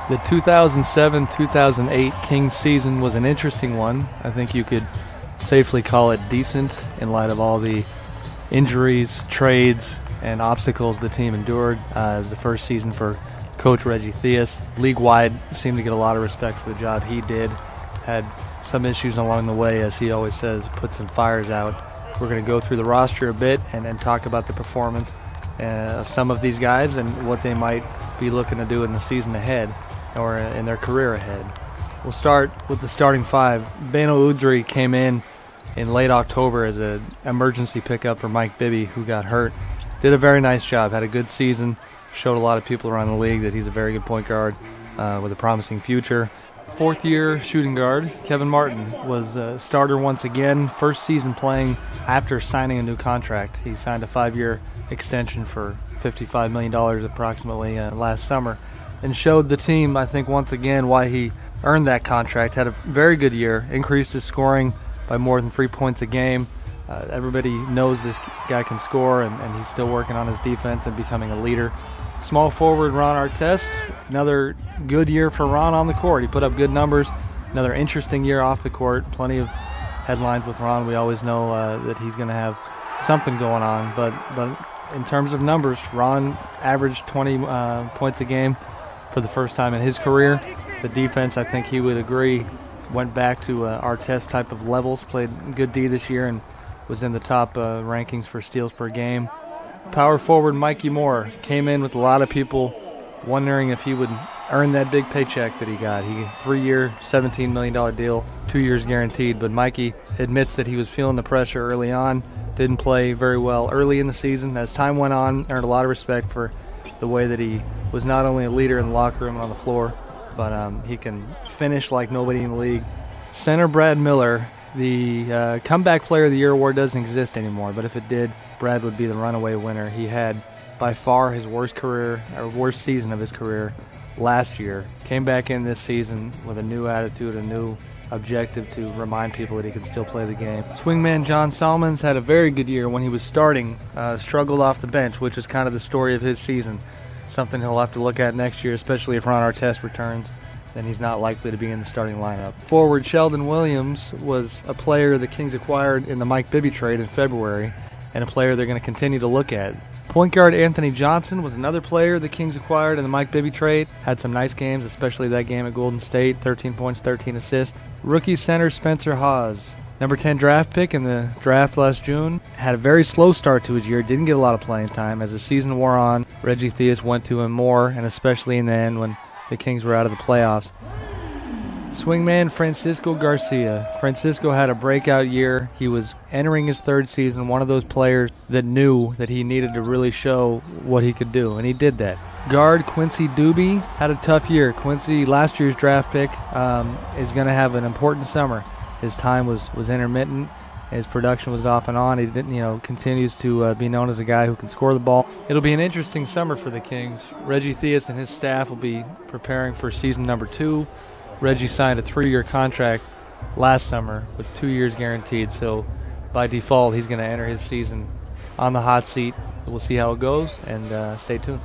The 2007-2008 Kings season was an interesting one. I think you could safely call it decent in light of all the injuries, trades, and obstacles the team endured. It was the first season for Coach Reggie Theus. League-wide, seemed to get a lot of respect for the job he did. Had some issues along the way, as he always says, put some fires out. We're going to go through the roster a bit and then talk about the performance of some of these guys and what they might be looking to do in the season ahead or in their career ahead. We'll start with the starting five. Beno Udrih came in late October as an emergency pickup for Mike Bibby, who got hurt. Did a very nice job, had a good season, showed a lot of people around the league that he's a very good point guard with a promising future. Fourth-year shooting guard Kevin Martin was a starter once again, first season playing after signing a new contract. He signed a 5-year extension for $55 million approximately last summer, and showed the team, I think, once again why he earned that contract. Had a very good year, increased his scoring by more than 3 points a game. Everybody knows this guy can score, and he's still working on his defense and becoming a leader. Small forward Ron Artest, another good year for Ron on the court. He put up good numbers. Another interesting year off the court. Plenty of headlines with Ron. We always know that he's going to have something going on. But in terms of numbers, Ron averaged 20 points a game for the first time in his career. The defense, I think he would agree, went back to Artest type of levels. Played good D this year and was in the top rankings for steals per game. Power forward Mikey Moore came in with a lot of people wondering if he would earn that big paycheck that he got. He 3-year, $17 million deal, 2 years guaranteed. But Mikey admits that he was feeling the pressure early on. Didn't play very well early in the season. As time went on, earned a lot of respect for the way that he was not only a leader in the locker room and on the floor, but he can finish like nobody in the league. Center Brad Miller, the Comeback Player of the Year award doesn't exist anymore, but if it did, Brad would be the runaway winner. He had by far his worst season of his career last year. Came back in this season with a new attitude, a new objective to remind people that he can still play the game. Swingman John Salmons had a very good year when he was starting, struggled off the bench, which is kind of the story of his season. Something he'll have to look at next year, especially if Ron Artest returns. Then he's not likely to be in the starting lineup. Forward Shelden Williams was a player the Kings acquired in the Mike Bibby trade in February, and a player they're going to continue to look at. Point guard Anthony Johnson was another player the Kings acquired in the Mike Bibby trade. Had some nice games, especially that game at Golden State, 13 points, 13 assists. Rookie center Spencer Hawes, number 10 draft pick in the draft last June, had a very slow start to his year, didn't get a lot of playing time. As the season wore on, Reggie Theus went to him more, and especially in the end when the Kings were out of the playoffs. Swingman Francisco Garcia. Francisco had a breakout year. He was entering his third season, one of those players that knew that he needed to really show what he could do, and he did that. Guard Quincy Dubey had a tough year. Quincy, last year's draft pick, is going to have an important summer. His time was intermittent. His production was off and on. He didn't, continues to be known as a guy who can score the ball. It'll be an interesting summer for the Kings. Reggie Theus and his staff will be preparing for season number 2. Reggie signed a 3-year contract last summer with 2 years guaranteed, so by default he's going to enter his season on the hot seat. We'll see how it goes, and stay tuned.